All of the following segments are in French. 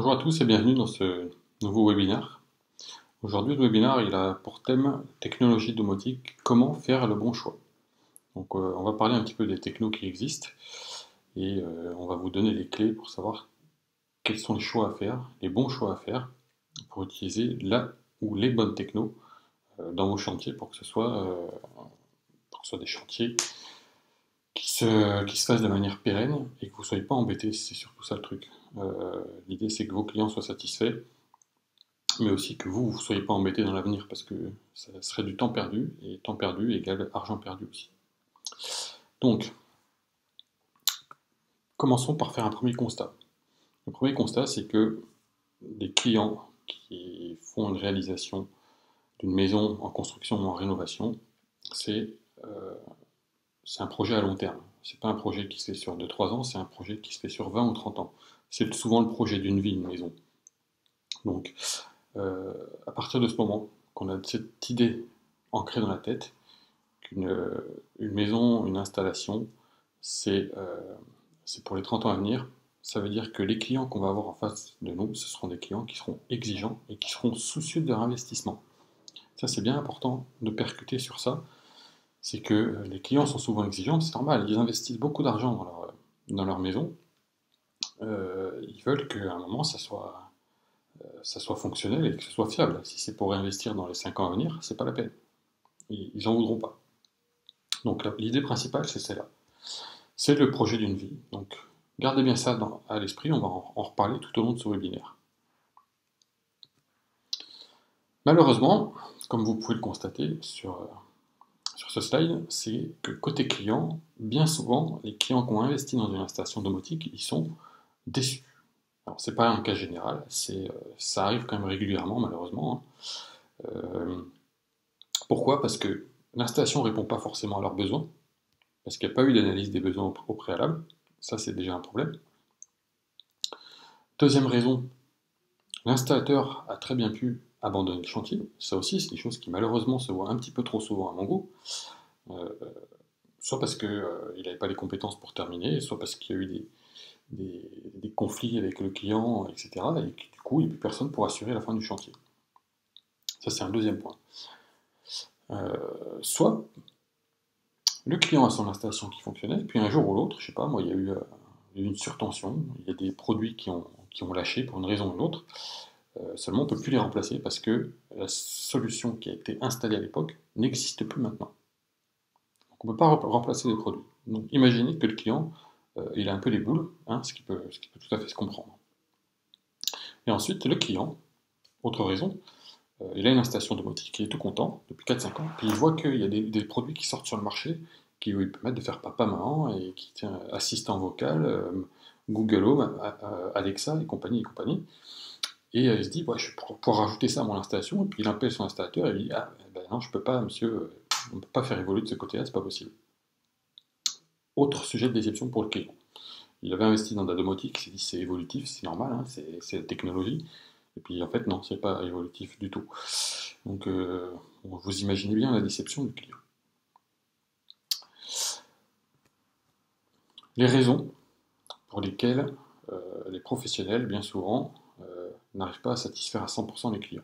Bonjour à tous et bienvenue dans ce nouveau webinaire. Aujourd'hui, le webinaire il a pour thème technologie domotique, comment faire le bon choix. Donc, on va parler un petit peu des technos qui existent et on va vous donner les clés pour savoir quels sont les choix à faire, les bons choix à faire pour utiliser la ou les bonnes technos dans vos chantiers pour que ce soit des chantiers qui se fassent de manière pérenne et que vous ne soyez pas embêtés, c'est surtout ça le truc. L'idée c'est que vos clients soient satisfaits mais aussi que vous ne soyez pas embêté dans l'avenir, parce que ça serait du temps perdu, et temps perdu égale argent perdu aussi. Donc, commençons par faire un premier constat. Le premier constat, c'est que des clients qui font une réalisation d'une maison en construction ou en rénovation, c'est euh, un projet à long terme. C'est pas un projet qui se fait sur 2-3 ans, c'est un projet qui se fait sur 20 ou 30 ans. C'est souvent le projet d'une vie, une maison. Donc, euh, à partir de ce moment qu'on a cette idée ancrée dans la tête, qu'une une maison, une installation, c'est pour les 30 ans à venir. Ça veut dire que les clients qu'on va avoir en face de nous, ce seront des clients qui seront exigeants et qui seront soucieux de leur investissement. Ça, c'est bien important de percuter sur ça. C'est que les clients sont souvent exigeants, c'est normal, ils investissent beaucoup d'argent dans leur maison. Ils veulent qu'à un moment, ça soit fonctionnel et que ce soit fiable. Si c'est pour réinvestir dans les 5 ans à venir, c'est pas la peine. Ils n'en voudront pas. Donc l'idée principale, c'est celle-là. C'est le projet d'une vie. Donc gardez bien ça à l'esprit, on va en reparler tout au long de ce webinaire. Malheureusement, comme vous pouvez le constater sur ce slide, c'est que côté client, bien souvent, les clients qui ont investi dans une installation domotique, ils sont déçus. Alors c'est pas un cas général, ça arrive quand même régulièrement malheureusement, hein. Pourquoi? Parce que l'installation ne répond pas forcément à leurs besoins, parce qu'il n'y a pas eu d'analyse des besoins au préalable. Ça, c'est déjà un problème. Deuxième raison, l'installateur a très bien pu abandonner le chantier. Ça aussi, c'est des choses qui malheureusement se voient un petit peu trop souvent à mon goût. Euh, Soit parce qu'il n'avait pas les compétences pour terminer, soit parce qu'il y a eu des conflits avec le client, etc. Et que, du coup, il n'y a plus personne pour assurer la fin du chantier. Ça, c'est un deuxième point. Soit le client a son installation qui fonctionnait, puis un jour ou l'autre, je sais pas, moi, il y a eu une surtension, il y a des produits qui ont lâché pour une raison ou une autre. Seulement, on ne peut plus les remplacer parce que la solution qui a été installée à l'époque n'existe plus maintenant. Donc, on ne peut pas remplacer les produits. Donc, imaginez que le client, il a un peu les boules, hein, ce qui peut tout à fait se comprendre. Et ensuite, le client, autre raison, il a une installation domotique, il est tout content depuis 4-5 ans, puis il voit qu'il y a des produits qui sortent sur le marché qui lui permettent de faire papa-maman et qui tient assistant vocal, Google Home, Alexa et compagnie et compagnie. Et il se dit, ouais, je vais pouvoir rajouter ça à mon installation. Et puis il appelle son installateur et il dit, ah ben non, je peux pas, monsieur, on ne peut pas faire évoluer de ce côté-là, c'est pas possible. Autre sujet de déception pour le client. Il avait investi dans de la domotique, il s'est dit c'est évolutif, c'est normal, hein, c'est la technologie. Et puis en fait, non, c'est pas évolutif du tout. Donc vous imaginez bien la déception du client. Les raisons pour lesquelles les professionnels, bien souvent, n'arrivent pas à satisfaire à 100% les clients.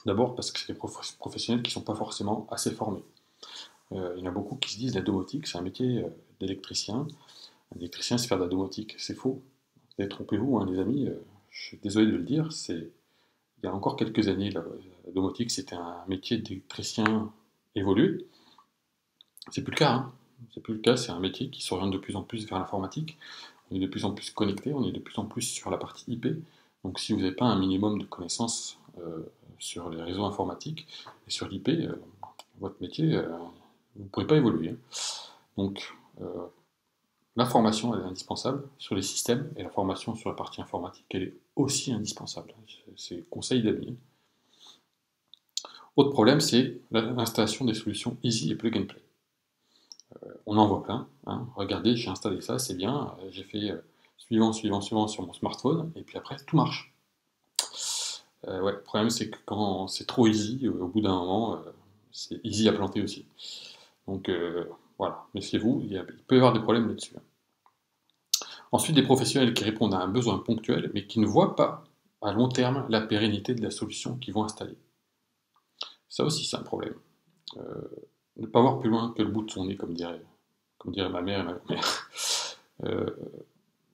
D'abord parce que c'est des professionnels qui ne sont pas forcément assez formés. Il y en a beaucoup qui se disent la domotique, c'est un métier d'électricien. Un électricien, c'est faire de la domotique. C'est faux. Trompez-vous, hein, les amis, je suis désolé de le dire, il y a encore quelques années, la domotique, c'était un métier d'électricien évolué. C'est plus le cas, hein. C'est plus le cas, c'est un métier qui s'oriente de plus en plus vers l'informatique. On est de plus en plus connecté, on est de plus en plus sur la partie IP. Donc si vous n'avez pas un minimum de connaissances sur les réseaux informatiques et sur l'IP, votre métier, vous ne pourrez pas évoluer, hein. Donc la formation elle est indispensable sur les systèmes et la formation sur la partie informatique elle est aussi indispensable. C'est conseil d'amis. Autre problème, c'est l'installation des solutions easy et plug and play. On en voit plein, hein. Regardez, j'ai installé ça, c'est bien, j'ai fait suivant sur mon smartphone, et puis après tout marche. Ouais, le problème c'est que quand c'est trop easy, au bout d'un moment, c'est easy à planter aussi. Donc voilà, méfiez-vous, il peut y avoir des problèmes là-dessus. Ensuite, des professionnels qui répondent à un besoin ponctuel, mais qui ne voient pas à long terme la pérennité de la solution qu'ils vont installer. Ça aussi, c'est un problème. Euh, ne pas voir plus loin que le bout de son nez, comme dirait ma mère et ma grand-mère. Euh,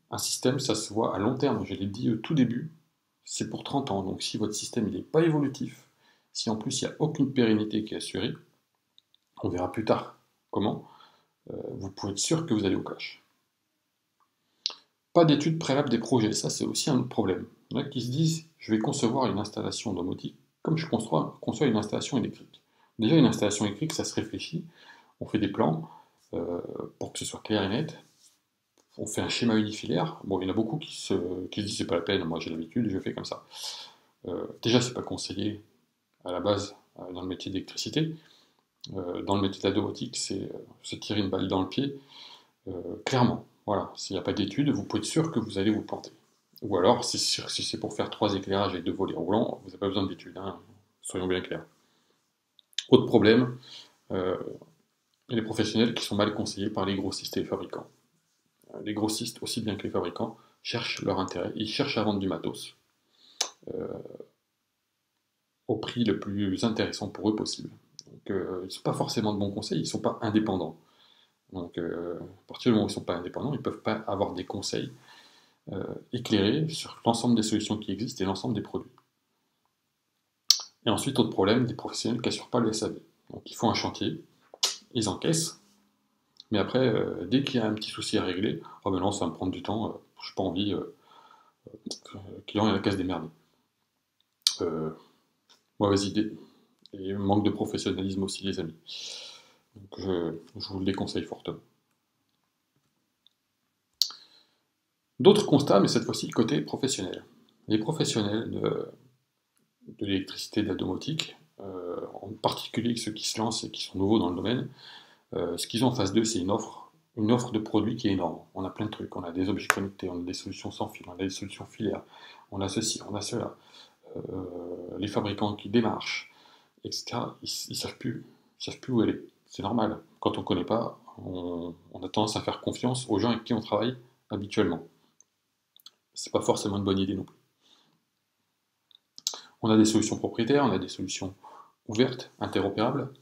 un système, ça se voit à long terme. Je l'ai dit au tout début, c'est pour 30 ans. Donc si votre système n'est pas évolutif, si en plus il n'y a aucune pérennité qui est assurée, on verra plus tard comment, vous pouvez être sûr que vous allez au clash. Pas d'études préalables des projets, ça c'est aussi un autre problème. Il y en a qui se disent, je vais concevoir une installation domotique comme je conçois une installation électrique. Déjà une installation électrique, ça se réfléchit, on fait des plans pour que ce soit clair et net, on fait un schéma unifilaire. Bon, il y en a beaucoup qui se disent c'est pas la peine, moi j'ai l'habitude, je fais comme ça. Déjà, c'est pas conseillé à la base dans le métier d'électricité. Dans le métier de la domotique, c'est se tirer une balle dans le pied. Clairement, voilà, s'il n'y a pas d'études, vous pouvez être sûr que vous allez vous planter. Ou alors, si c'est pour faire 3 éclairages et 2 volets roulants, vous n'avez pas besoin d'études, hein, soyons bien clairs. Autre problème, les professionnels qui sont mal conseillés par les grossistes et les fabricants. Les grossistes, aussi bien que les fabricants, cherchent leur intérêt, ils cherchent à vendre du matos au prix le plus intéressant pour eux possible. Donc, ils ne sont pas forcément de bons conseils, ils ne sont pas indépendants. Donc, à partir du moment où ils ne sont pas indépendants, ils ne peuvent pas avoir des conseils éclairés sur l'ensemble des solutions qui existent et l'ensemble des produits. Et ensuite, autre problème, des professionnels qui n'assurent pas le SAV. Donc, ils font un chantier, ils encaissent, mais après, dès qu'il y a un petit souci à régler, oh ben non, ça va me prendre du temps, je n'ai pas envie, le client il a qu'à se démerder. Mauvaise idée. Et manque de professionnalisme aussi, les amis. Donc, je vous le déconseille fortement. D'autres constats, mais cette fois-ci côté professionnel. Les professionnels de l'électricité, de la domotique, en particulier ceux qui se lancent et qui sont nouveaux dans le domaine, ce qu'ils ont en face d'eux, c'est une offre de produits qui est énorme. On a plein de trucs, on a des objets connectés, on a des solutions sans fil, on a des solutions filaires, on a ceci, on a cela. Les fabricants qui démarchent, etc., ils savent plus où aller. C'est normal. Quand on ne connaît pas, on a tendance à faire confiance aux gens avec qui on travaille habituellement. C'est pas forcément une bonne idée non plus. On a des solutions propriétaires, on a des solutions ouvertes, interopérables.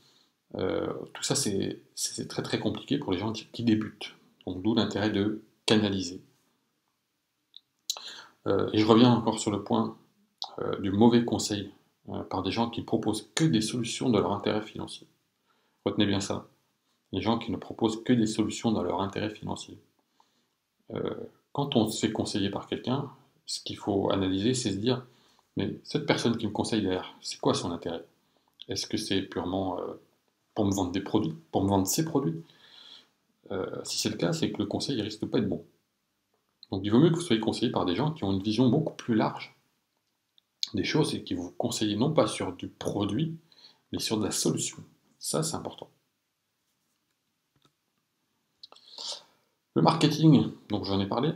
Tout ça, c'est très très compliqué pour les gens qui débutent. Donc d'où l'intérêt de canaliser. Et je reviens encore sur le point du mauvais conseil par des gens qui proposent que des solutions dans leur intérêt financier. Retenez bien ça. Les gens qui ne proposent que des solutions dans leur intérêt financier. Quand on se fait conseiller par quelqu'un, ce qu'il faut analyser, c'est se dire, mais cette personne qui me conseille derrière, c'est quoi son intérêt? Est-ce que c'est purement pour me vendre des produits, pour me vendre ses produits? Si c'est le cas, c'est que le conseil risque de pas être bon. Donc il vaut mieux que vous soyez conseillé par des gens qui ont une vision beaucoup plus large des choses et qui vous conseillent non pas sur du produit, mais sur de la solution. Ça, c'est important. Le marketing, donc j'en ai parlé,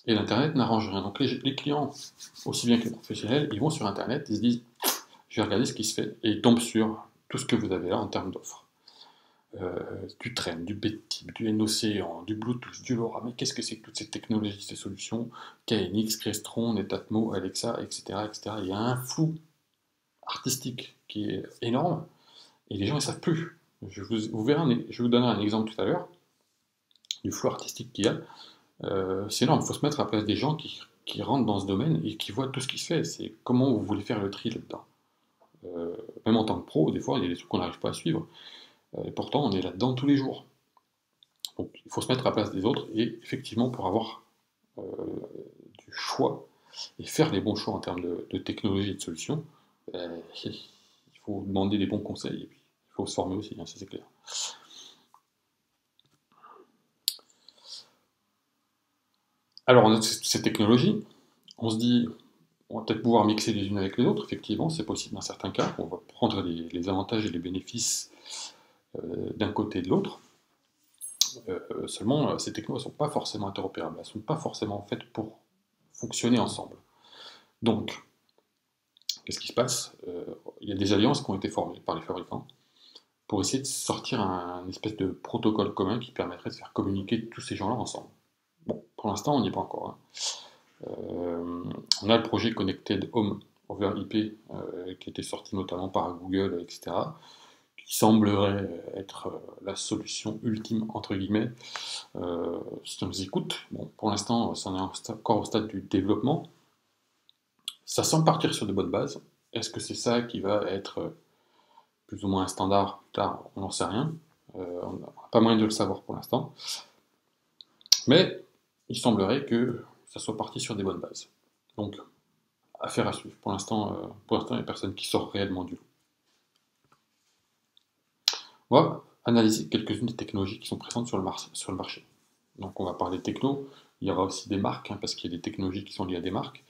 et l'Internet n'arrange rien. Donc les clients, aussi bien que les professionnels, ils vont sur Internet, ils se disent, je vais regarder ce qui se fait, et ils tombent sur tout ce que vous avez là en termes d'offres. Du Trend, du BitTip, du N-Océan, du Bluetooth, du LoRa, mais qu'est-ce que c'est que toutes ces technologies, ces solutions, KNX, Crestron, Netatmo, Alexa, etc., etc. Il y a un flou artistique qui est énorme, et les gens ne savent plus. Je vais vous donner un exemple tout à l'heure, du flou artistique qu'il y a. C'est énorme, il faut se mettre à la place des gens qui rentrent dans ce domaine et qui voient tout ce qui se fait. C'est comment vous voulez faire le tri là-dedans. Même en tant que pro, des fois, il y a des trucs qu'on n'arrive pas à suivre. Et pourtant, on est là-dedans tous les jours. Donc, il faut se mettre à la place des autres et effectivement, pour avoir du choix et faire les bons choix en termes de technologie et de solutions, il faut demander des bons conseils et puis il faut se former aussi, hein, ça c'est clair. Alors, on a ces technologies, on se dit, on va peut-être pouvoir mixer les unes avec les autres, effectivement, c'est possible dans certains cas, on va prendre les avantages et les bénéfices d'un côté et de l'autre. Seulement, ces technos ne sont pas forcément interopérables, elles ne sont pas forcément faites pour fonctionner ensemble. Donc, qu'est-ce qui se passe? Il y a des alliances qui ont été formées par les fabricants pour essayer de sortir un espèce de protocole commun qui permettrait de faire communiquer tous ces gens-là ensemble. Bon, Pour l'instant, on n'y est pas encore, hein. On a le projet Connected Home over IP qui était sorti notamment par Google, etc., qui semblerait être la solution ultime, entre guillemets. Si on nous écoute, bon, pour l'instant, ça en est encore au stade du développement. Ça semble partir sur de bonnes bases. Est-ce que c'est ça qui va être plus ou moins un standard plus tard? On n'en sait rien. On n'a pas moyen de le savoir pour l'instant. Mais il semblerait que ça soit parti sur des bonnes bases. Donc, affaire à suivre. Pour l'instant, il n'y a personne qui sort réellement du lot. On va analyser quelques-unes des technologies qui sont présentes sur le marché. Donc, on va parler de techno. Il y aura aussi des marques, hein, parce qu'il y a des technologies qui sont liées à des marques.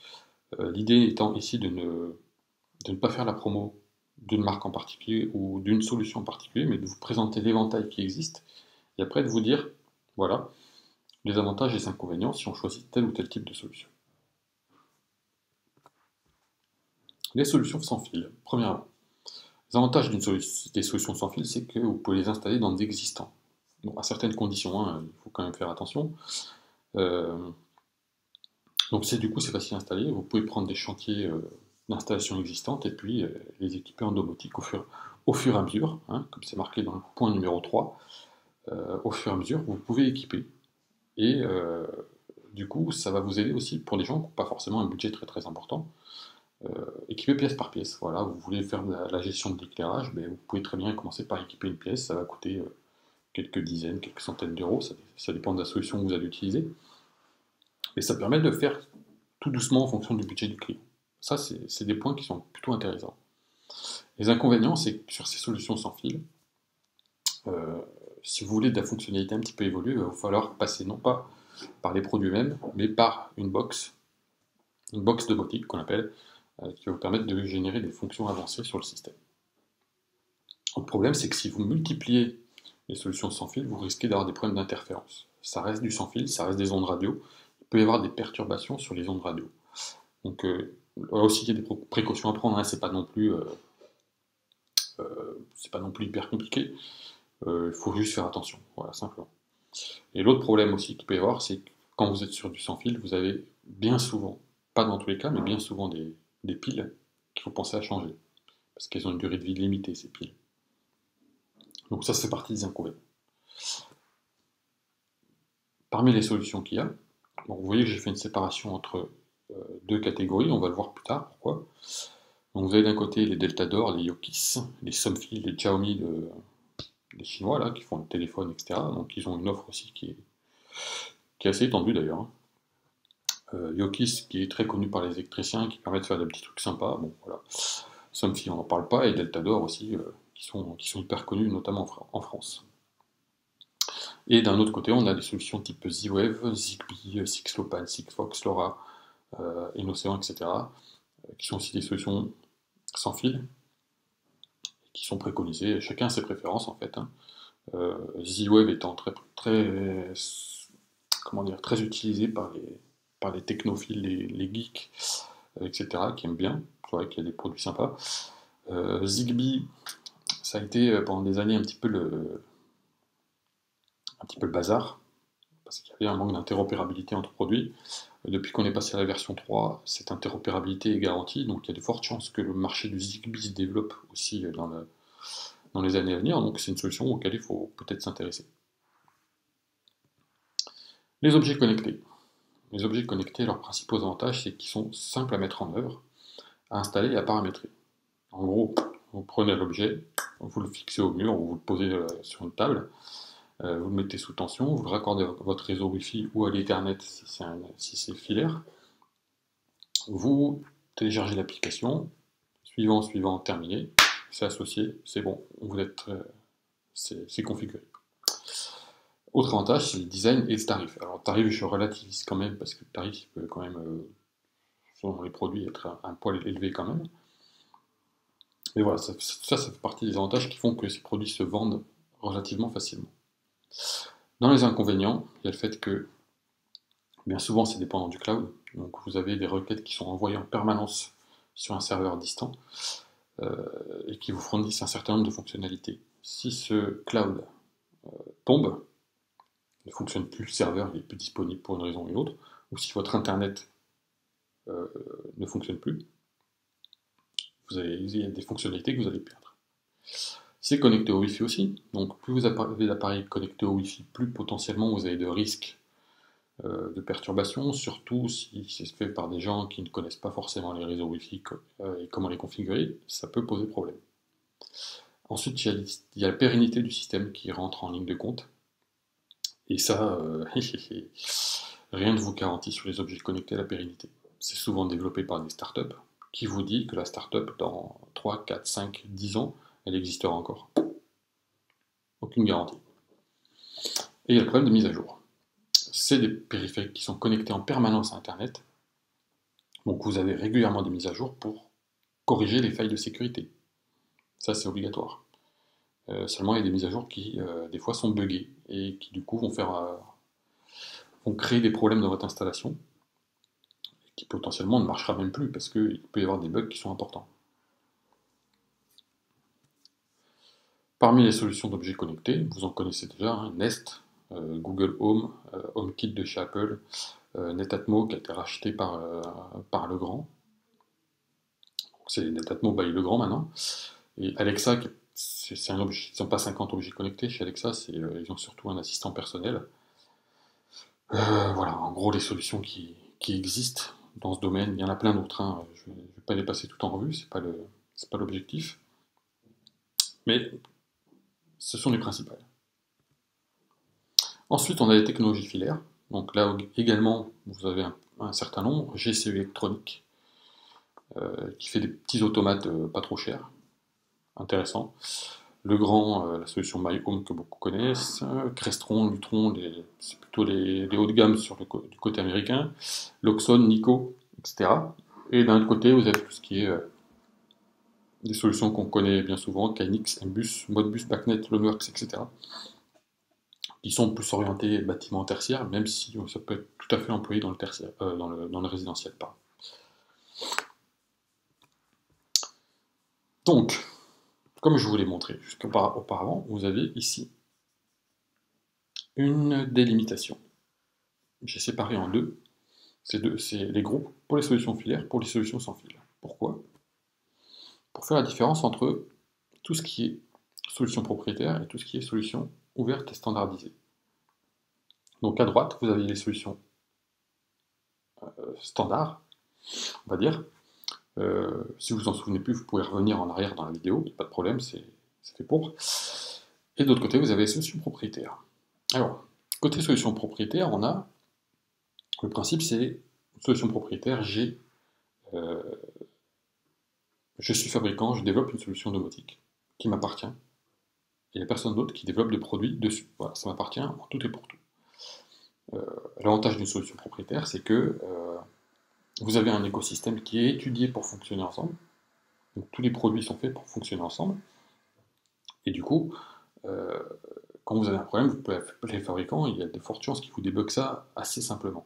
L'idée étant ici de ne pas faire la promo d'une marque en particulier ou d'une solution en particulier, mais de vous présenter l'éventail qui existe et après de vous dire, voilà, les avantages et les inconvénients si on choisit tel ou tel type de solution. Les solutions sans fil. Premièrement, les avantages des solutions sans fil, c'est que vous pouvez les installer dans des existants. Bon, à certaines conditions, hein, il faut quand même faire attention. Donc du coup, c'est facile à installer. Vous pouvez prendre des chantiers d'installation existantes et puis les équiper en domotique au fur et à mesure, hein, comme c'est marqué dans le point numéro 3. Au fur et à mesure, vous pouvez équiper. Et du coup, ça va vous aider aussi pour des gens qui n'ont pas forcément un budget très très important. Équiper pièce par pièce. Voilà, vous voulez faire de la gestion de l'éclairage, mais vous pouvez très bien commencer par équiper une pièce. Ça va coûter quelques dizaines, quelques centaines d'euros. Ça dépend de la solution que vous allez utiliser. Et ça permet de faire tout doucement en fonction du budget du client. Ça, c'est des points qui sont plutôt intéressants. Les inconvénients, c'est que sur ces solutions sans fil, si vous voulez de la fonctionnalité un petit peu évoluée, il va falloir passer non pas par les produits eux-mêmes, mais par une box domotique qu'on appelle, qui va vous permettre de générer des fonctions avancées sur le système. Le problème, c'est que si vous multipliez les solutions sans fil, vous risquez d'avoir des problèmes d'interférence. Ça reste du sans fil, ça reste des ondes radio. Il peut y avoir des perturbations sur les ondes radio. Donc, là aussi, il y a des précautions à prendre, hein. C'est pas non plus hyper compliqué. Il faut juste faire attention, voilà, simplement. Et l'autre problème aussi qu'il peut y avoir, c'est que quand vous êtes sur du sans fil, vous avez bien souvent, pas dans tous les cas, mais bien souvent des piles qu'il faut penser à changer. Parce qu'elles ont une durée de vie limitée, ces piles. Donc ça fait partie des inconvénients. Parmi les solutions qu'il y a, bon, vous voyez que j'ai fait une séparation entre deux catégories, on va le voir plus tard, pourquoi. Donc vous avez d'un côté les Deltador, les Yokis, les Somfil, les Xiaomi des Chinois là, qui font le téléphone, etc. Donc ils ont une offre aussi qui est assez étendue d'ailleurs, hein. Yokis qui est très connu par les électriciens, qui permet de faire des petits trucs sympas, bon voilà. Somfil on n'en parle pas, et Deltador aussi, qui sont hyper connus, notamment en France. Et d'un autre côté, on a des solutions type Z-Wave, Zigbee, Sixlopan, Sigfox, LoRa, Inocean, etc., qui sont aussi des solutions sans fil, qui sont préconisées. Chacun a ses préférences en fait, hein. Z-Wave étant très utilisé par les technophiles, les geeks, etc., qui aiment bien. C'est vrai qu'il y a des produits sympas. Zigbee, ça a été pendant des années un petit peu le bazar, parce qu'il y avait un manque d'interopérabilité entre produits. Depuis qu'on est passé à la version 3, cette interopérabilité est garantie, donc il y a de fortes chances que le marché du Zigbee se développe aussi dans les années à venir, donc c'est une solution auquel il faut peut-être s'intéresser. Les objets connectés. Les objets connectés, leurs principaux avantages, c'est qu'ils sont simples à mettre en œuvre, à installer et à paramétrer. En gros, vous prenez l'objet, vous le fixez au mur ou vous le posez sur une table, vous le mettez sous tension, vous le raccordez à votre réseau Wi-Fi ou à l'Ethernet si c'est filaire. Vous téléchargez l'application, suivant, terminé, c'est associé, c'est bon, c'est configuré. Autre avantage, c'est le design et le tarif. Alors le tarif, je relativise quand même, parce que le tarif peut quand même, selon les produits, être un poil élevé quand même. Mais voilà, ça fait partie des avantages qui font que ces produits se vendent relativement facilement. Dans les inconvénients, il y a le fait que bien souvent c'est dépendant du cloud, donc vous avez des requêtes qui sont envoyées en permanence sur un serveur distant et qui vous fournissent un certain nombre de fonctionnalités. Si ce cloud tombe, ne fonctionne plus, le serveur il est plus disponible pour une raison ou une autre, ou si votre internet ne fonctionne plus, il y a des fonctionnalités que vous allez perdre. C'est connecté au Wi-Fi aussi, donc plus vous avez l'appareil connecté au Wi-Fi, plus potentiellement vous avez de risques de perturbations, surtout si c'est fait par des gens qui ne connaissent pas forcément les réseaux Wi-Fi et comment les configurer, ça peut poser problème. Ensuite, il y a la pérennité du système qui rentre en ligne de compte, et ça, rien ne vous garantit sur les objets connectés la pérennité. C'est souvent développé par des startups qui vous dit que la startup, dans 3, 4, 5, 10 ans, elle existera encore. Aucune garantie. Et il y a le problème de mise à jour. C'est des périphériques qui sont connectés en permanence à Internet. Donc vous avez régulièrement des mises à jour pour corriger les failles de sécurité. Ça, c'est obligatoire. Seulement, il y a des mises à jour qui, des fois, sont buggées et qui, du coup, vont créer des problèmes dans votre installation qui, potentiellement, ne marchera même plus parce qu'il peut y avoir des bugs qui sont importants. Parmi les solutions d'objets connectés, vous en connaissez déjà, hein, Nest, Google Home, HomeKit de chez Apple, Netatmo qui a été racheté par Legrand. C'est Netatmo by Legrand maintenant. Et Alexa, c'est un objet, ils n'ont pas 50 objets connectés chez Alexa, ils ont surtout un assistant personnel. Voilà, en gros les solutions qui existent dans ce domaine, il y en a plein d'autres, hein. Je ne vais pas les passer tout en revue, c'est pas l'objectif. Mais ce sont les principales. Ensuite, on a les technologies filaires. Donc là également, vous avez un certain nombre. GCE Electronic, qui fait des petits automates pas trop chers, intéressants. Legrand, la solution My Home que beaucoup connaissent. Crestron, Lutron, c'est plutôt les hauts de gamme du côté américain. Loxon, Nico, etc. Et d'un autre côté, vous avez tout ce qui est des solutions qu'on connaît bien souvent, KNX, Mbus, Modbus, Backnet, Loanworks, etc. Qui sont plus orientés bâtiments tertiaires, même si ça peut être tout à fait employé dans le tertiaire, dans le résidentiel. Pardon. Donc, comme je vous l'ai montré auparavant, vous avez ici une délimitation. J'ai séparé en deux. C'est les groupes pour les solutions filaires, pour les solutions sans fil. Pourquoi? Pour faire la différence entre tout ce qui est solution propriétaire et tout ce qui est solution ouverte et standardisée. Donc à droite, vous avez les solutions standards, on va dire. Si vous vous en souvenez plus, vous pouvez revenir en arrière dans la vidéo, pas de problème, c'est fait pour. Et de l'autre côté, vous avez les solutions propriétaires. Alors, côté solution propriétaire, on a le principe, c'est solution propriétaire, je suis fabricant, je développe une solution domotique qui m'appartient. Il n'y a personne d'autre qui développe des produits dessus. Voilà, ça m'appartient en tout et pour tout. L'avantage d'une solution propriétaire, c'est que vous avez un écosystème qui est étudié pour fonctionner ensemble. Donc tous les produits sont faits pour fonctionner ensemble. Et du coup, quand vous avez un problème, vous pouvez appeler les fabricants, il y a de fortes chances qu'ils vous débloquent ça assez simplement.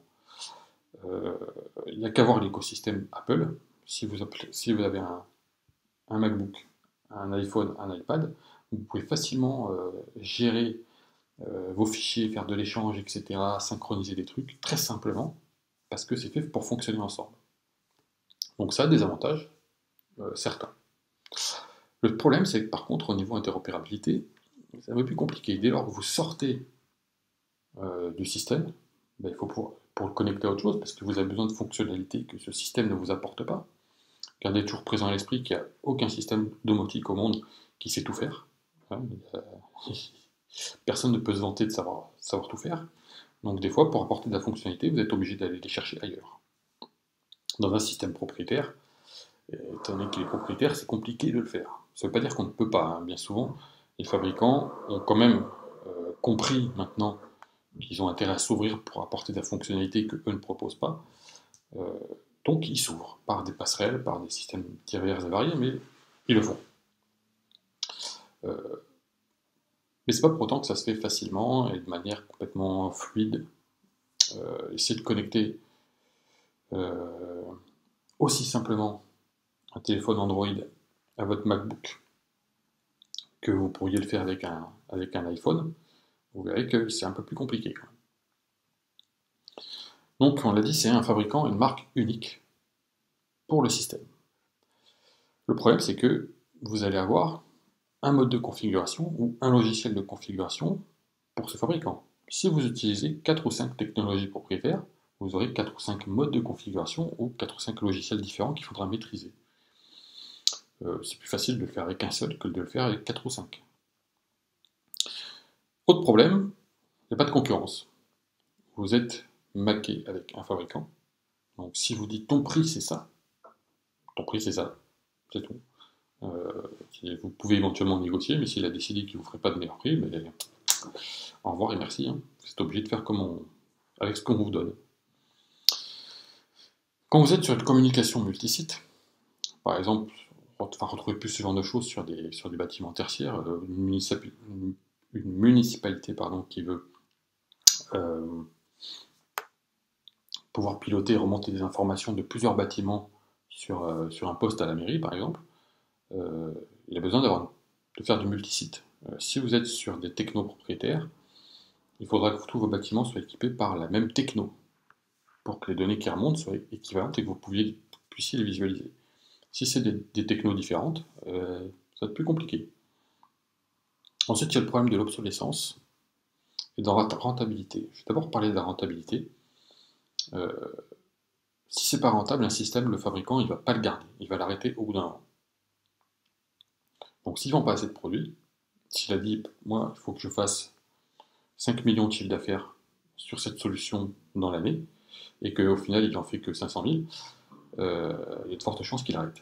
Il n'y a qu'à voir l'écosystème Apple. Si vous avez un MacBook, un iPhone, un iPad, vous pouvez facilement gérer vos fichiers, faire de l'échange, etc., synchroniser des trucs très simplement, parce que c'est fait pour fonctionner ensemble. Donc ça a des avantages certains. Le problème, c'est que par contre, au niveau interopérabilité, c'est un peu plus compliqué. Dès lors que vous sortez du système, il faut pour le connecter à autre chose, parce que vous avez besoin de fonctionnalités que ce système ne vous apporte pas. Gardez toujours présent à l'esprit qu'il n'y a aucun système domotique au monde qui sait tout faire. Hein, personne ne peut se vanter de savoir tout faire. Donc des fois, pour apporter de la fonctionnalité, vous êtes obligé d'aller les chercher ailleurs. Dans un système propriétaire, étant donné qu'il est propriétaire, c'est compliqué de le faire. Ça ne veut pas dire qu'on ne peut pas. Hein. Bien souvent, les fabricants ont quand même compris maintenant qu'ils ont intérêt à s'ouvrir pour apporter de la fonctionnalité qu'eux ne proposent pas. Donc ils s'ouvrent par des passerelles, par des systèmes divers et variés, mais ils le font. Mais c'est pas pour autant que ça se fait facilement et de manière complètement fluide. Essayez de connecter aussi simplement un téléphone Android à votre MacBook que vous pourriez le faire avec un iPhone. Vous verrez que c'est un peu plus compliqué quand même. Donc, on l'a dit, c'est un fabricant, une marque unique pour le système. Le problème, c'est que vous allez avoir un mode de configuration ou un logiciel de configuration pour ce fabricant. Si vous utilisez 4 ou 5 technologies propriétaires, vous aurez 4 ou 5 modes de configuration ou 4 ou 5 logiciels différents qu'il faudra maîtriser. C'est plus facile de le faire avec un seul que de le faire avec 4 ou 5. Autre problème, il n'y a pas de concurrence. Vous êtes maqué avec un fabricant. Donc si vous dites ton prix c'est ça, c'est tout. Vous pouvez éventuellement négocier, mais s'il a décidé qu'il ne vous ferait pas de meilleur prix, mais au revoir et merci. Hein. Vous êtes obligé de faire avec ce qu'on vous donne. Quand vous êtes sur une communication multisite, par exemple, on va retrouver plus ce genre de choses sur des bâtiments tertiaires, une municipalité qui veut pouvoir piloter et remonter des informations de plusieurs bâtiments sur un poste à la mairie, par exemple, il a besoin de faire du multisite. Si vous êtes sur des technos propriétaires, il faudra que tous vos bâtiments soient équipés par la même techno, pour que les données qui remontent soient équivalentes et que vous puissiez les visualiser. Si c'est des technos différentes, ça va être plus compliqué. Ensuite, il y a le problème de l'obsolescence et de la rentabilité. Je vais d'abord parler de la rentabilité. Si c'est pas rentable, un système, le fabricant, il ne va pas le garder, il va l'arrêter au bout d'un an. Donc s'il ne vend pas assez de produits, s'il a dit, moi, il faut que je fasse 5 millions de chiffre d'affaires sur cette solution dans l'année, et qu'au final, il n'en fait que 500 000, il y a de fortes chances qu'il arrête.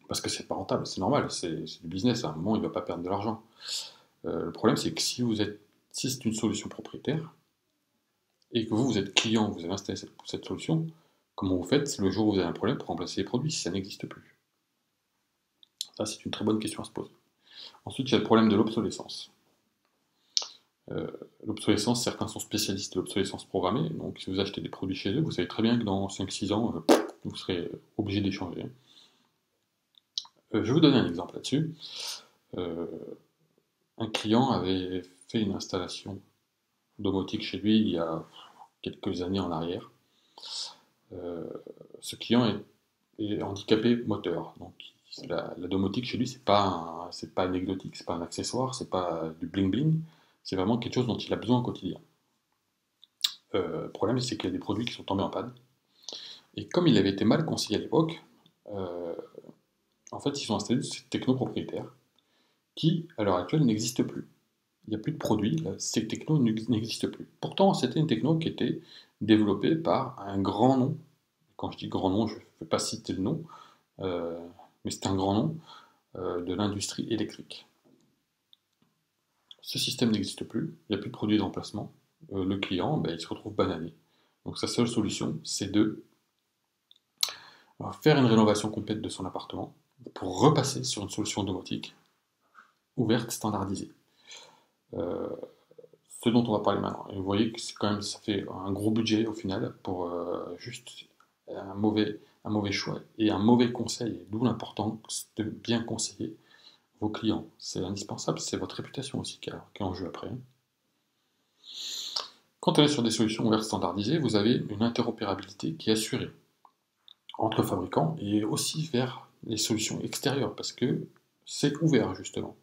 Parce que c'est pas rentable, c'est normal, c'est du business, à un moment, il ne va pas perdre de l'argent. Le problème, c'est que si c'est une solution propriétaire, et que vous êtes client, vous avez installé cette solution, comment vous faites le jour où vous avez un problème pour remplacer les produits si ça n'existe plus? Ça, c'est une très bonne question à se poser. Ensuite, il y a le problème de l'obsolescence. L'obsolescence, certains sont spécialistes de l'obsolescence programmée, donc si vous achetez des produits chez eux, vous savez très bien que dans 5-6 ans, vous serez obligé d'échanger. Je vais vous donner un exemple là-dessus. Un client avait fait une installation domotique chez lui il y a quelques années en arrière. Ce client est handicapé moteur, donc la domotique chez lui, c'est pas anecdotique, c'est pas un accessoire, c'est pas du bling bling, c'est vraiment quelque chose dont il a besoin au quotidien. Le problème, c'est qu'il y a des produits qui sont tombés en panne, et comme il avait été mal conseillé à l'époque, en fait, ils ont installé cette techno propriétaire qui, à l'heure actuelle, n'existe plus. Il n'y a plus de produits, ces technos n'existent plus. Pourtant, c'était une techno qui était développée par un grand nom. Quand je dis grand nom, je ne vais pas citer le nom, mais c'est un grand nom de l'industrie électrique. Ce système n'existe plus, il n'y a plus de produits de remplacement. Le client, il se retrouve banané. Donc sa seule solution, c'est de faire une rénovation complète de son appartement pour repasser sur une solution domotique ouverte, standardisée. Ce dont on va parler maintenant. Et vous voyez que ça fait un gros budget au final pour juste un mauvais choix et un mauvais conseil, d'où l'importance de bien conseiller vos clients. C'est indispensable, c'est votre réputation aussi qui est en jeu après. Quand on est sur des solutions ouvertes standardisées, vous avez une interopérabilité qui est assurée entre fabricants et aussi vers les solutions extérieures, parce que c'est ouvert justement.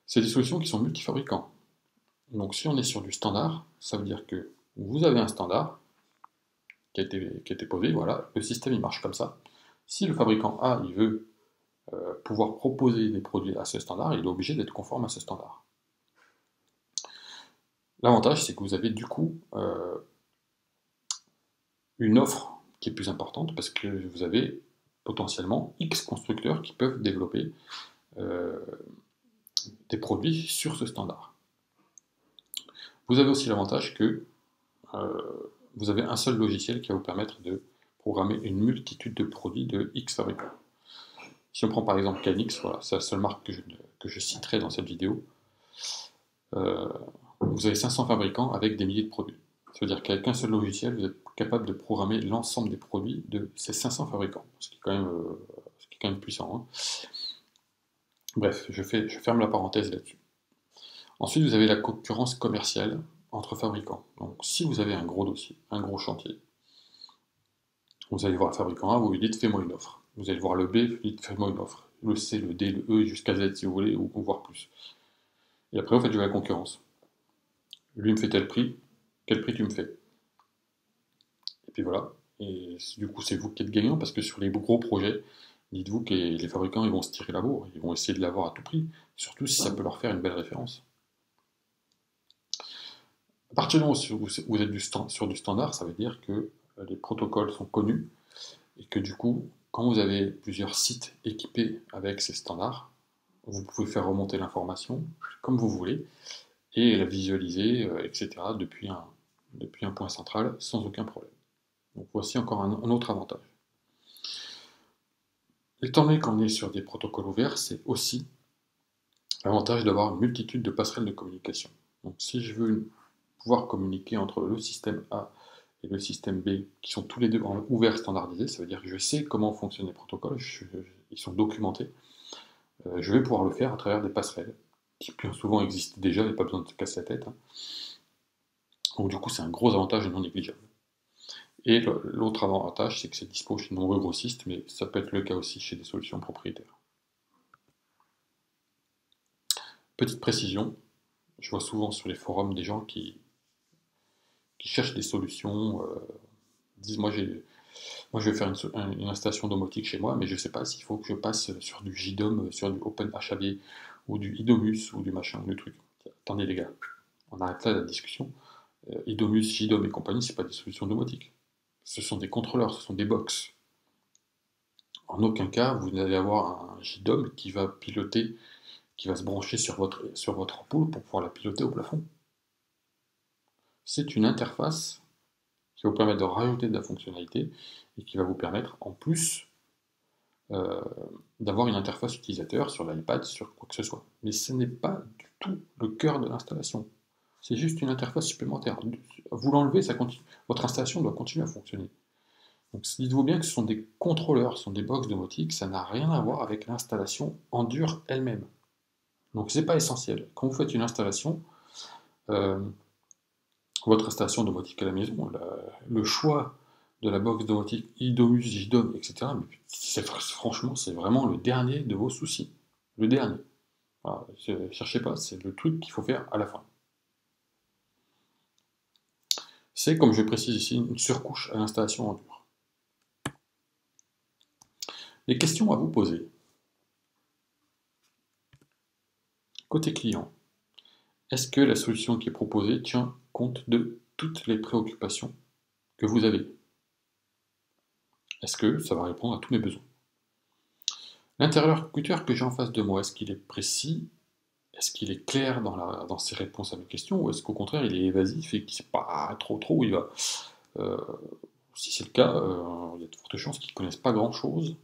C'est des solutions qui sont multifabricants. Donc si on est sur du standard, ça veut dire que vous avez un standard qui a été posé, voilà, le système il marche comme ça. Si le fabricant A il veut pouvoir proposer des produits à ce standard, il est obligé d'être conforme à ce standard. L'avantage c'est que vous avez du coup une offre qui est plus importante parce que vous avez potentiellement X constructeurs qui peuvent développer des produits sur ce standard. Vous avez aussi l'avantage que vous avez un seul logiciel qui va vous permettre de programmer une multitude de produits de X fabricants. Si on prend par exemple Canix, voilà, c'est la seule marque que je citerai dans cette vidéo, vous avez 500 fabricants avec des milliers de produits. Ça veut dire qu'avec un seul logiciel, vous êtes capable de programmer l'ensemble des produits de ces 500 fabricants, ce qui est quand même puissant. Hein. Bref, je ferme la parenthèse là-dessus. Ensuite, vous avez la concurrence commerciale entre fabricants. Donc, si vous avez un gros dossier, un gros chantier, vous allez voir le fabricant A, vous lui dites fais-moi une offre. Vous allez voir le B, vous lui dites fais-moi une offre. Le C, le D, le E, jusqu'à Z si vous voulez, ou voire plus. Et après, vous faites jouer la concurrence. Lui me fait tel prix, quel prix tu me fais? Et puis voilà. Et du coup, c'est vous qui êtes gagnant parce que sur les gros projets, dites-vous que les fabricants ils vont se tirer la bourre, ils vont essayer de l'avoir à tout prix, surtout si ça peut leur faire une belle référence. À partir du moment où vous êtes sur du standard, ça veut dire que les protocoles sont connus et que du coup, quand vous avez plusieurs sites équipés avec ces standards, vous pouvez faire remonter l'information comme vous voulez et la visualiser, etc. Depuis un point central sans aucun problème. Donc voici encore un autre avantage. Étant donné qu'on est sur des protocoles ouverts, c'est aussi l'avantage d'avoir une multitude de passerelles de communication. Donc si je veux pouvoir communiquer entre le système A et le système B, qui sont tous les deux ouverts standardisés, ça veut dire que je sais comment fonctionnent les protocoles, ils sont documentés, je vais pouvoir le faire à travers des passerelles, qui bien souvent existent déjà, il n'y a pas besoin de se casser la tête. Donc du coup c'est un gros avantage non négligeable. Et l'autre avantage, c'est que c'est dispo chez de nombreux grossistes, mais ça peut être le cas aussi chez des solutions propriétaires. Petite précision, je vois souvent sur les forums des gens qui cherchent des solutions, disent moi je vais faire une installation domotique chez moi, mais je ne sais pas s'il faut que je passe sur du JDOM, sur du OpenHAB, ou du IDOMUS, ou du machin, du truc. Attendez les gars, on arrête là la discussion. IDOMUS, JDOM et compagnie, c'est pas des solutions domotiques. Ce sont des contrôleurs, ce sont des box. En aucun cas, vous n'allez avoir un JDOM qui va piloter, qui va se brancher sur votre ampoule pour pouvoir la piloter au plafond. C'est une interface qui va vous permettre de rajouter de la fonctionnalité et qui va vous permettre en plus d'avoir une interface utilisateur sur l'iPad, sur quoi que ce soit. Mais ce n'est pas du tout le cœur de l'installation. C'est juste une interface supplémentaire. Vous l'enlevez, ça continue. Votre installation doit continuer à fonctionner. Donc dites-vous bien que ce sont des contrôleurs, ce sont des box domotiques, ça n'a rien à voir avec l'installation en dur elle-même. Donc c'est pas essentiel. Quand vous faites une installation, votre installation domotique à la maison, le choix de la box domotique IDOMUS, JDOM, etc., franchement, c'est vraiment le dernier de vos soucis. Le dernier. Voilà, cherchez pas, c'est le truc qu'il faut faire à la fin. C'est, comme je précise ici, une surcouche à l'installation en dur. Les questions à vous poser. Côté client, est-ce que la solution qui est proposée tient compte de toutes les préoccupations que vous avez? Est-ce que ça va répondre à tous mes besoins? L'interlocuteur que j'ai en face de moi, est-ce qu'il est précis? Est-ce qu'il est clair dans ses réponses à mes questions? Ou est-ce qu'au contraire, il est évasif et qu'il ne sait pas trop où il va? Si c'est le cas, il y a de fortes chances qu'il ne connaisse pas grand-chose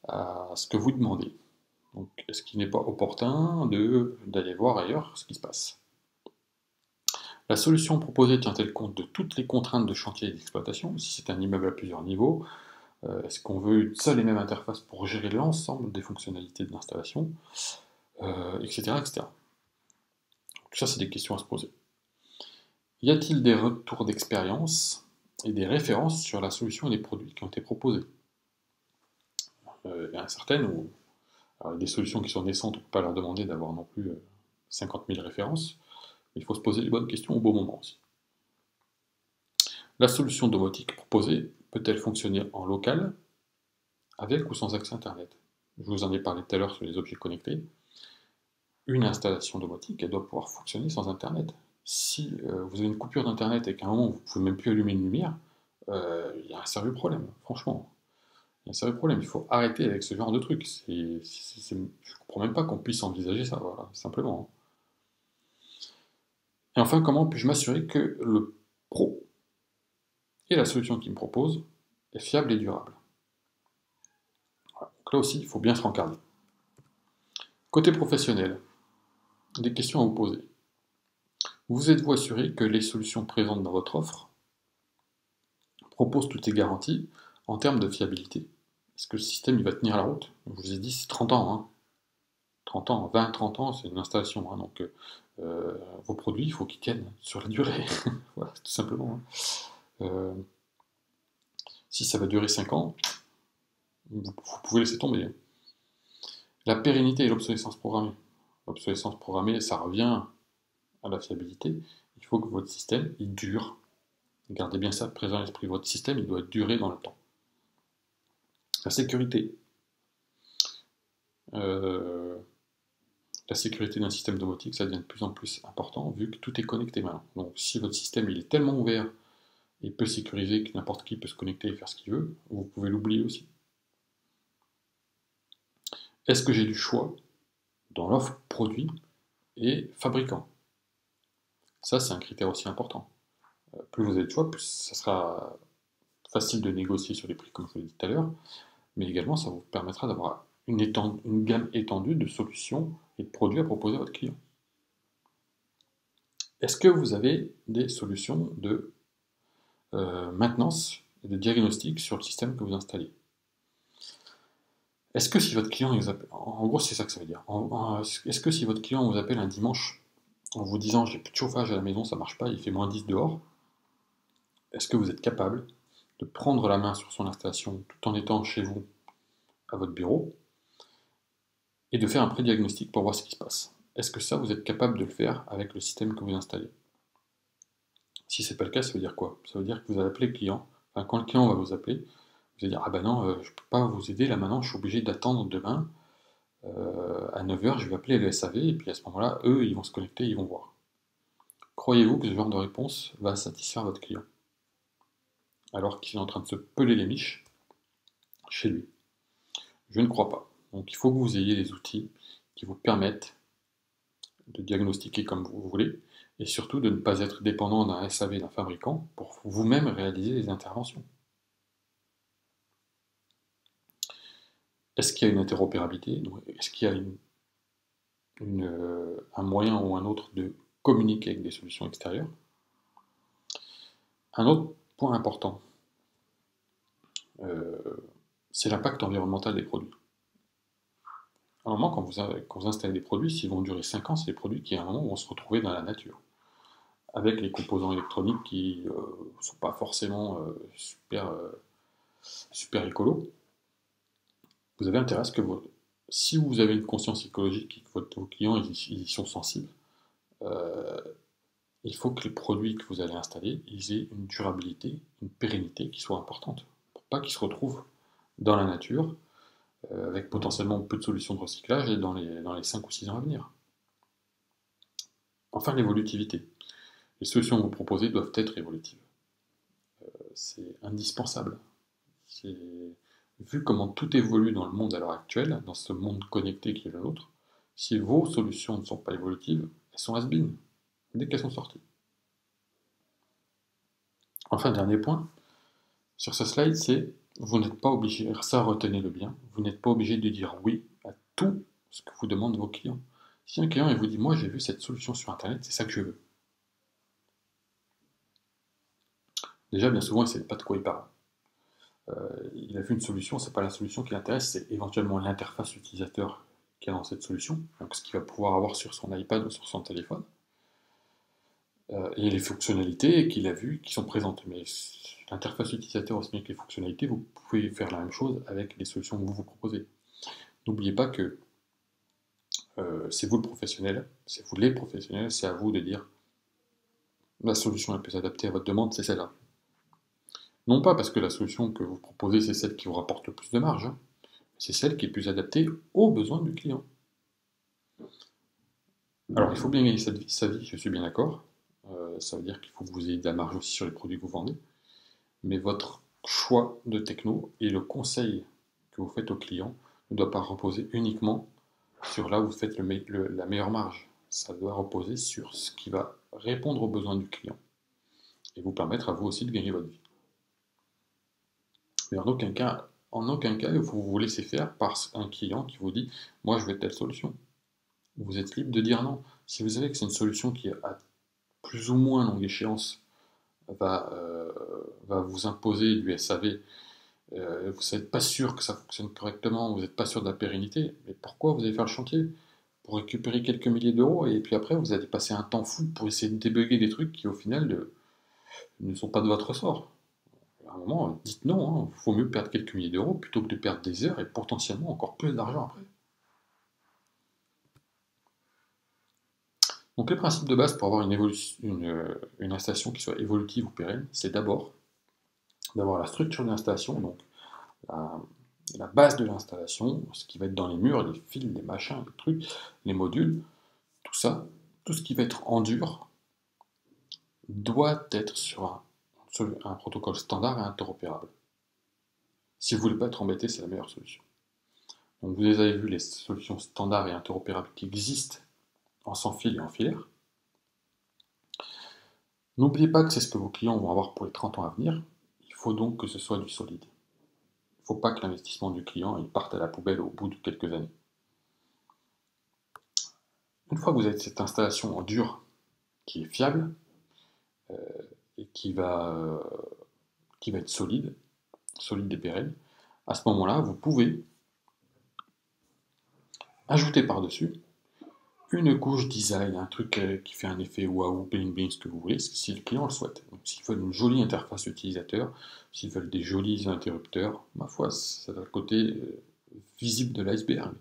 à ce que vous demandez. Donc, est-ce qu'il n'est pas opportun d'aller voir ailleurs ce qui se passe? La solution proposée tient-elle compte de toutes les contraintes de chantier et d'exploitation? Si c'est un immeuble à plusieurs niveaux, est-ce qu'on veut une seule et même interface pour gérer l'ensemble des fonctionnalités de l'installation, etc., etc. Tout ça, c'est des questions à se poser. Y a-t-il des retours d'expérience et des références sur la solution et les produits qui ont été proposés? Il y en a certaines où des solutions qui sont naissantes, on ne peut pas leur demander d'avoir non plus 50 000 références, mais il faut se poser les bonnes questions au bon moment aussi. La solution domotique proposée peut-elle fonctionner en local, avec ou sans accès Internet? Je vous en ai parlé tout à l'heure sur les objets connectés. Une installation domotique, elle doit pouvoir fonctionner sans Internet. Si vous avez une coupure d'Internet et qu'à un moment vous ne pouvez même plus allumer une lumière, il y a un sérieux problème, franchement. Il y a un sérieux problème, il faut arrêter avec ce genre de truc. Je ne comprends même pas qu'on puisse envisager ça, voilà, simplement. Et enfin, comment puis-je m'assurer que le pro et la solution qu'il me propose est fiable et durable? Voilà. Donc là aussi, il faut bien se rencarder. Côté professionnel, des questions à vous poser. Vous êtes-vous assuré que les solutions présentes dans votre offre proposent toutes les garanties en termes de fiabilité? Est-ce que le système il va tenir la route? Je vous ai dit, c'est 30 ans. Hein. 30 ans, 20, 30 ans, c'est une installation, hein, donc vos produits, il faut qu'ils tiennent sur la durée, voilà, tout simplement, hein. Si ça va durer 5 ans, vous pouvez laisser tomber. La pérennité et l'obsolescence programmée. L'obsolescence programmée, ça revient à la fiabilité. Il faut que votre système, il dure. Gardez bien ça présent à l'esprit. Votre système, il doit durer dans le temps. La sécurité. La sécurité d'un système domotique, ça devient de plus en plus important vu que tout est connecté maintenant. Donc si votre système il est tellement ouvert et peu sécurisé que n'importe qui peut se connecter et faire ce qu'il veut, vous pouvez l'oublier aussi. Est-ce que j'ai du choix dans l'offre produit et fabricant? Ça, c'est un critère aussi important. Plus vous avez de choix, plus ça sera facile de négocier sur les prix, comme je vous l'ai dit tout à l'heure, mais également ça vous permettra d'avoir une gamme étendue de solutions et de produits à proposer à votre client. Est-ce que vous avez des solutions de maintenance et de diagnostic sur le système que vous installez? Est-ce que si votre client vous appelle, en gros c'est ça que ça veut dire, est-ce que si votre client vous appelle un dimanche en vous disant j'ai plus de chauffage à la maison, ça marche pas, il fait moins 10 dehors, est-ce que vous êtes capable de prendre la main sur son installation tout en étant chez vous à votre bureau et de faire un pré-diagnostic pour voir ce qui se passe? Est-ce que ça vous êtes capable de le faire avec le système que vous installez? Si c'est pas le cas, ça veut dire quoi? Ça veut dire que vous allez appeler le client, enfin, quand le client va vous appeler, vous allez dire ah ben non, je peux pas vous aider là maintenant, je suis obligé d'attendre demain à 9h, je vais appeler le SAV et puis à ce moment-là, eux ils vont se connecter, ils vont voir. Croyez-vous que ce genre de réponse va satisfaire votre client alors qu'il est en train de se peler les miches chez lui? Je ne crois pas. Donc il faut que vous ayez les outils qui vous permettent de diagnostiquer comme vous voulez et surtout de ne pas être dépendant d'un SAV, d'un fabricant, pour vous-même réaliser les interventions. Est-ce qu'il y a une interopérabilité? Est-ce qu'il y a un moyen ou un autre de communiquer avec des solutions extérieures? Un autre point important, c'est l'impact environnemental des produits. À un moment, quand vous installez des produits, s'ils vont durer 5 ans, c'est des produits qui à un moment vont se retrouver dans la nature, avec les composants électroniques qui ne sont pas forcément super écolos. Vous avez intérêt à ce que si vous avez une conscience écologique et que vos clients ils y sont sensibles, il faut que les produits que vous allez installer ils aient une durabilité, une pérennité qui soit importante, pour pas qu'ils se retrouvent dans la nature, avec potentiellement peu de solutions de recyclage et dans les 5 ou 6 ans à venir. Enfin, l'évolutivité. Les solutions que vous proposez doivent être évolutives. C'est indispensable. Vu comment tout évolue dans le monde à l'heure actuelle, dans ce monde connecté qui est le nôtre, si vos solutions ne sont pas évolutives, elles sont has-been dès qu'elles sont sorties. Enfin, dernier point sur ce slide, c'est vous n'êtes pas obligé, ça retenez-le bien, vous n'êtes pas obligé de dire oui à tout ce que vous demandent vos clients. Si un client il vous dit moi j'ai vu cette solution sur internet, c'est ça que je veux. Déjà, bien souvent, il ne sait pas de quoi il parle. Il a vu une solution, c'est pas la solution qui l'intéresse, c'est éventuellement l'interface utilisateur qu'il y a dans cette solution, donc ce qu'il va pouvoir avoir sur son iPad ou sur son téléphone, et les fonctionnalités qu'il a vues qui sont présentes. Mais l'interface utilisateur aussi bien que les fonctionnalités, vous pouvez faire la même chose avec les solutions que vous vous proposez. N'oubliez pas que c'est vous le professionnel, c'est vous les professionnels, c'est à vous de dire la solution la plus adaptée à votre demande, c'est celle-là. Non pas parce que la solution que vous proposez, c'est celle qui vous rapporte le plus de marge, hein, c'est celle qui est plus adaptée aux besoins du client. Alors, il faut bien gagner sa vie, je suis bien d'accord. Ça veut dire qu'il faut que vous ayez de la marge aussi sur les produits que vous vendez. Mais votre choix de techno et le conseil que vous faites au client ne doit pas reposer uniquement sur là où vous faites la meilleure marge. Ça doit reposer sur ce qui va répondre aux besoins du client et vous permettre à vous aussi de gagner votre vie. Mais en aucun cas, vous vous laissez faire par un client qui vous dit « moi je veux telle solution ». Vous êtes libre de dire non. Si vous savez que c'est une solution qui, à plus ou moins longue échéance, va vous imposer du SAV, vous n'êtes pas sûr que ça fonctionne correctement, vous n'êtes pas sûr de la pérennité, mais pourquoi vous allez faire le chantier? pour récupérer quelques milliers d'euros, et puis après, vous allez passer un temps fou pour essayer de débugger des trucs qui, au final, ne sont pas de votre ressort. À un moment, dites non, hein. Il vaut mieux perdre quelques milliers d'euros plutôt que de perdre des heures et potentiellement encore plus d'argent après. Donc les principes de base pour avoir une installation qui soit évolutive ou pérenne, c'est d'abord d'avoir la structure de l'installation, donc la, la base de l'installation, ce qui va être dans les murs, les fils, les machins, les trucs, les modules, tout ça, tout ce qui va être en dur, doit être sur un protocole standard et interopérable. Si vous ne voulez pas être embêté, c'est la meilleure solution. Donc vous avez vu les solutions standards et interopérables qui existent en sans fil et en filaire. N'oubliez pas que c'est ce que vos clients vont avoir pour les 30 ans à venir. Il faut donc que ce soit du solide. Il ne faut pas que l'investissement du client il parte à la poubelle au bout de quelques années. Une fois que vous avez cette installation en dur qui est fiable euh, et qui va être solide et pérenne, à ce moment-là, vous pouvez ajouter par-dessus une couche design, un truc qui fait un effet waouh, bling bling, ce que vous voulez, si le client le souhaite. Donc s'ils veulent une jolie interface utilisateur, s'ils veulent des jolis interrupteurs, ma foi, c'est le côté visible de l'iceberg.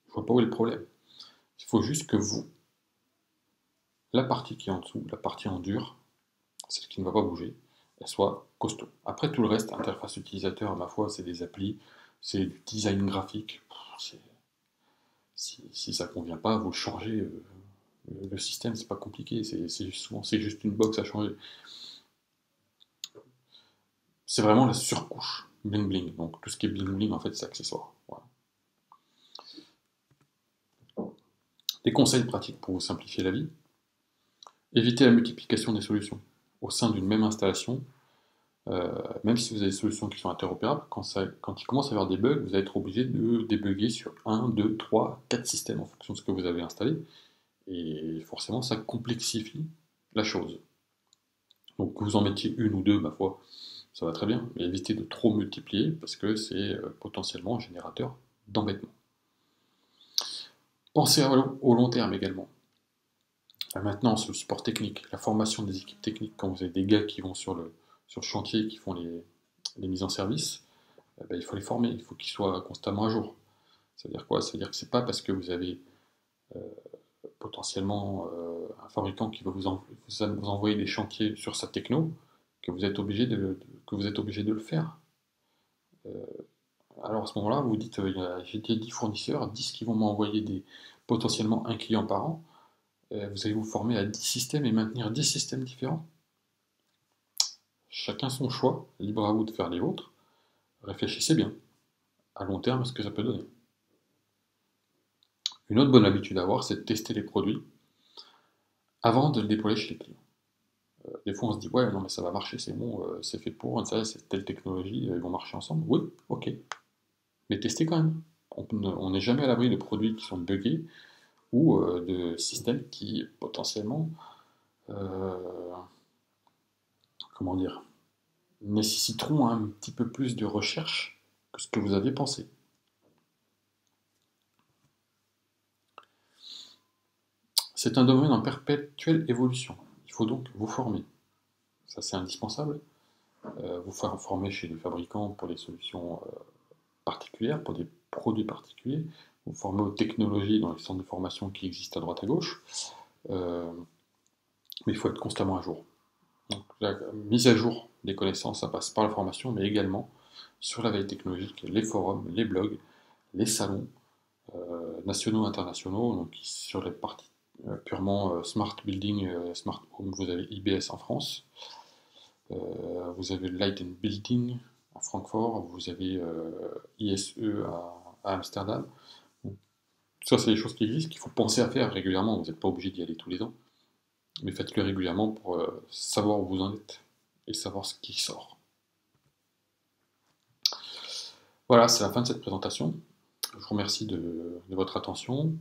Je vois pas où est le problème. Il faut juste que vous, la partie qui est en dessous, la partie en dur, celle qui ne va pas bouger, elle soit costaud. Après tout le reste, interface utilisateur, ma foi, c'est des applis, c'est du design graphique. Si ça ne convient pas, vous le changez. Le système, c'est pas compliqué, souvent c'est juste une box à changer. C'est vraiment la surcouche bling bling. Donc tout ce qui est bling bling, en fait, c'est accessoire. Voilà. Des conseils pratiques pour vous simplifier la vie. Évitez la multiplication des solutions. Au sein d'une même installation, même si vous avez des solutions qui sont interopérables, quand il commence à y avoir des bugs, vous allez être obligé de débugger sur 1, 2, 3, 4 systèmes en fonction de ce que vous avez installé. Et forcément, ça complexifie la chose. Donc que vous en mettiez une ou deux, ma foi, ça va très bien, mais évitez de trop multiplier parce que c'est potentiellement un générateur d'embêtement. Pensez au long terme également. La maintenance, le support technique, la formation des équipes techniques, quand vous avez des gars qui vont sur le chantier, qui font les mises en service, ben, il faut les former, il faut qu'ils soient constamment à jour. Ça veut dire quoi? Ça veut dire que c'est pas parce que vous avez potentiellement un fabricant qui va vous envoyer des chantiers sur sa techno que vous êtes obligé de le faire. Alors à ce moment-là, vous vous dites, j'ai 10 fournisseurs, 10 qui vont m'envoyer potentiellement un client par an. Vous allez vous former à 10 systèmes et maintenir 10 systèmes différents. Chacun son choix, libre à vous de faire les vôtres. Réfléchissez bien, à long terme, ce que ça peut donner. Une autre bonne habitude à avoir, c'est de tester les produits avant de le déployer chez les clients. Des fois, on se dit, ouais, non, mais ça va marcher, c'est bon, c'est fait pour, ça, c'est telle technologie, ils vont marcher ensemble. Oui, ok. Mais testez quand même. On n'est jamais à l'abri de produits qui sont buggés ou de systèmes qui potentiellement, euh, comment dire, nécessiteront un petit peu plus de recherche que ce que vous aviez pensé. C'est un domaine en perpétuelle évolution. Il faut donc vous former. Ça, c'est indispensable. Vous faire former chez les fabricants pour des solutions particulières, pour des produits particuliers. Vous former aux technologies dans les centres de formation qui existent à droite à gauche. Mais il faut être constamment à jour. Donc, la mise à jour des connaissances, ça passe par la formation, mais également sur la veille technologique, les forums, les blogs, les salons nationaux, internationaux. Donc, sur les parties purement smart building, smart home, vous avez IBS en France, vous avez Light and Building à Francfort, vous avez ISE à Amsterdam. Donc, ça, c'est des choses qui existent, qu'il faut penser à faire régulièrement. Vous n'êtes pas obligé d'y aller tous les ans, mais faites-le régulièrement pour savoir où vous en êtes et savoir ce qui sort. Voilà, c'est la fin de cette présentation. Je vous remercie de votre attention,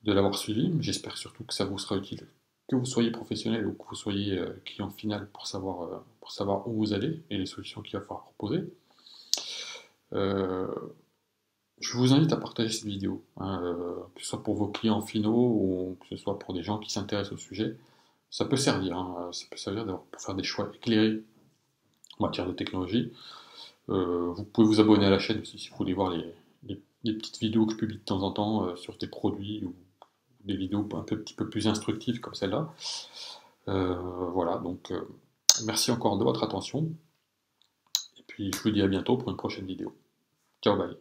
de l'avoir suivi. J'espère surtout que ça vous sera utile, que vous soyez professionnel ou que vous soyez client final pour savoir où vous allez et les solutions qu'il va falloir proposer. Je vous invite à partager cette vidéo, hein, que ce soit pour vos clients finaux ou que ce soit pour des gens qui s'intéressent au sujet. Ça peut servir, hein, ça peut servir pour faire des choix éclairés en matière de technologie. Vous pouvez vous abonner à la chaîne aussi si vous voulez voir les petites vidéos que je publie de temps en temps sur des produits ou des vidéos petit peu plus instructives comme celle-là. Voilà, donc merci encore de votre attention. Et puis je vous dis à bientôt pour une prochaine vidéo. Ciao, bye.